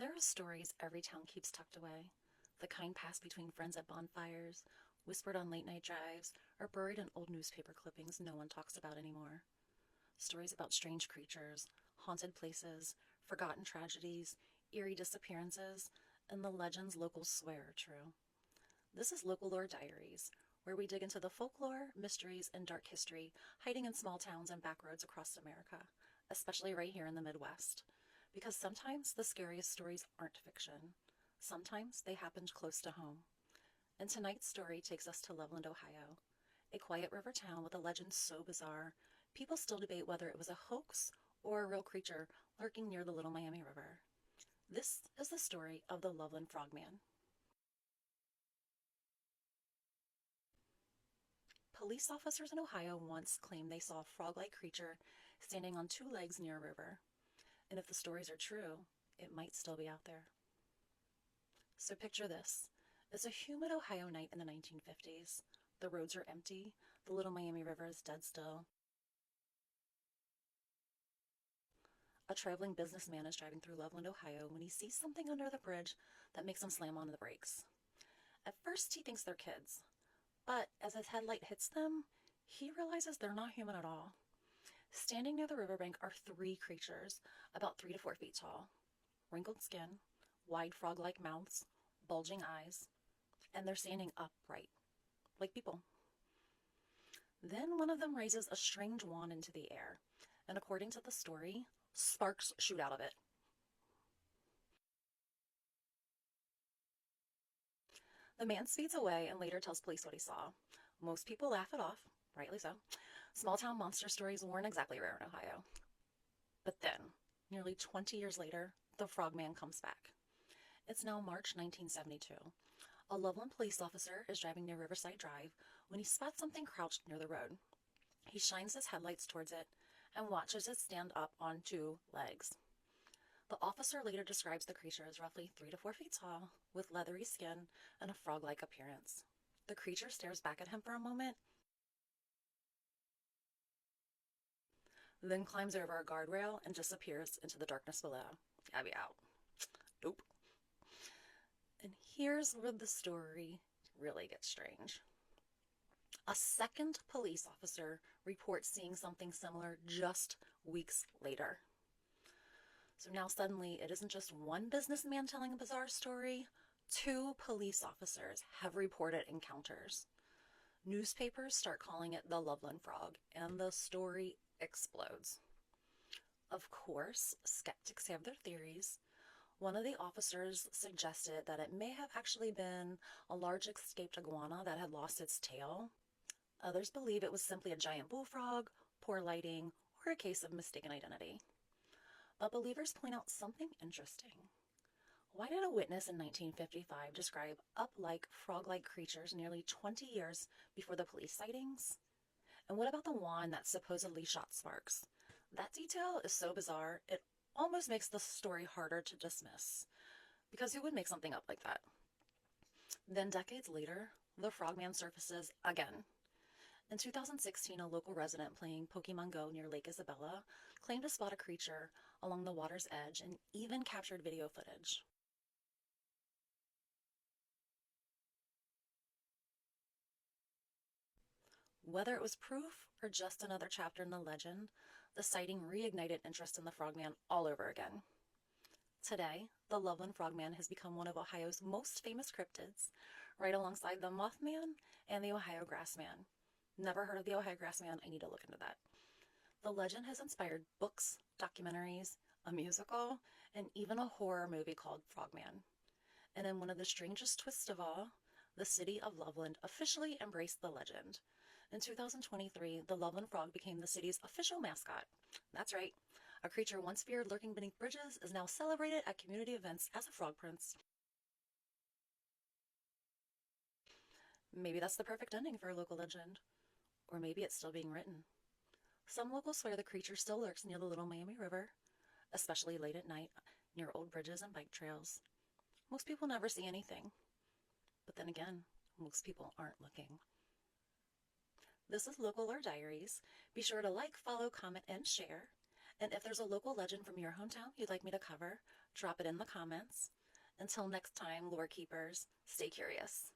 There are stories every town keeps tucked away. The kind passed between friends at bonfires, whispered on late night drives, or buried in old newspaper clippings no one talks about anymore. Stories about strange creatures, haunted places, forgotten tragedies, eerie disappearances, and the legends locals swear are true. This is Local Lore Diaries, where we dig into the folklore, mysteries, and dark history hiding in small towns and back roads across America, especially right here in the Midwest. Because sometimes the scariest stories aren't fiction. Sometimes they happened close to home. And tonight's story takes us to Loveland, Ohio, a quiet river town with a legend so bizarre, people still debate whether it was a hoax or a real creature lurking near the Little Miami River. This is the story of the Loveland Frogman. Police officers in Ohio once claimed they saw a frog-like creature standing on two legs near a river. And if the stories are true, it might still be out there. So picture this. It's a humid Ohio night in the 1950s. The roads are empty. The Little Miami River is dead still. A traveling businessman is driving through Loveland, Ohio when he sees something under the bridge that makes him slam on the brakes. At first, he thinks they're kids. But as his headlight hits them, he realizes they're not human at all. Standing near the riverbank are three creatures, about 3 to 4 feet tall. Wrinkled skin, wide frog-like mouths, bulging eyes, and they're standing upright, like people. Then one of them raises a strange wand into the air, and according to the story, sparks shoot out of it. The man speeds away and later tells police what he saw. Most people laugh it off, rightly so. Small town monster stories weren't exactly rare in Ohio. But then, nearly 20 years later, the Frogman comes back. It's now March 1972. A Loveland police officer is driving near Riverside Drive when he spots something crouched near the road. He shines his headlights towards it and watches it stand up on two legs. The officer later describes the creature as roughly 3 to 4 feet tall, with leathery skin and a frog-like appearance. The creature stares back at him for a moment, then climbs over a guardrail and disappears into the darkness below. I'll be out. Nope. And here's where the story really gets strange. A second police officer reports seeing something similar just weeks later. So now suddenly it isn't just one businessman telling a bizarre story. 2 police officers have reported encounters. Newspapers start calling it the Loveland Frog, and the story explodes. Of course, skeptics have their theories. One of the officers suggested that it may have actually been a large escaped iguana that had lost its tail. Others believe it was simply a giant bullfrog, poor lighting, or a case of mistaken identity. But believers point out something interesting. Why did a witness in 1955 describe up-like, frog-like creatures nearly 20 years before the police sightings? And what about the wand that supposedly shot sparks? That detail is so bizarre, it almost makes the story harder to dismiss. Because who would make something up like that? Then decades later, the Frogman surfaces again. In 2016, a local resident playing Pokemon Go near Lake Isabella claimed to spot a creature along the water's edge and even captured video footage. Whether it was proof or just another chapter in the legend, the sighting reignited interest in the Frogman all over again. Today, the Loveland Frogman has become one of Ohio's most famous cryptids, right alongside the Mothman and the Ohio Grassman. Never heard of the Ohio Grassman, I need to look into that. The legend has inspired books, documentaries, a musical, and even a horror movie called Frogman. And in one of the strangest twists of all, the city of Loveland officially embraced the legend. In 2023, the Loveland Frog became the city's official mascot. That's right, a creature once feared lurking beneath bridges is now celebrated at community events as a frog prince. Maybe that's the perfect ending for a local legend. Or maybe it's still being written. Some locals swear the creature still lurks near the Little Miami River, especially late at night near old bridges and bike trails. Most people never see anything. But then again, most people aren't looking. This is Local Lore Diaries. Be sure to like, follow, comment, and share. And if there's a local legend from your hometown you'd like me to cover, drop it in the comments. Until next time, lore keepers, stay curious.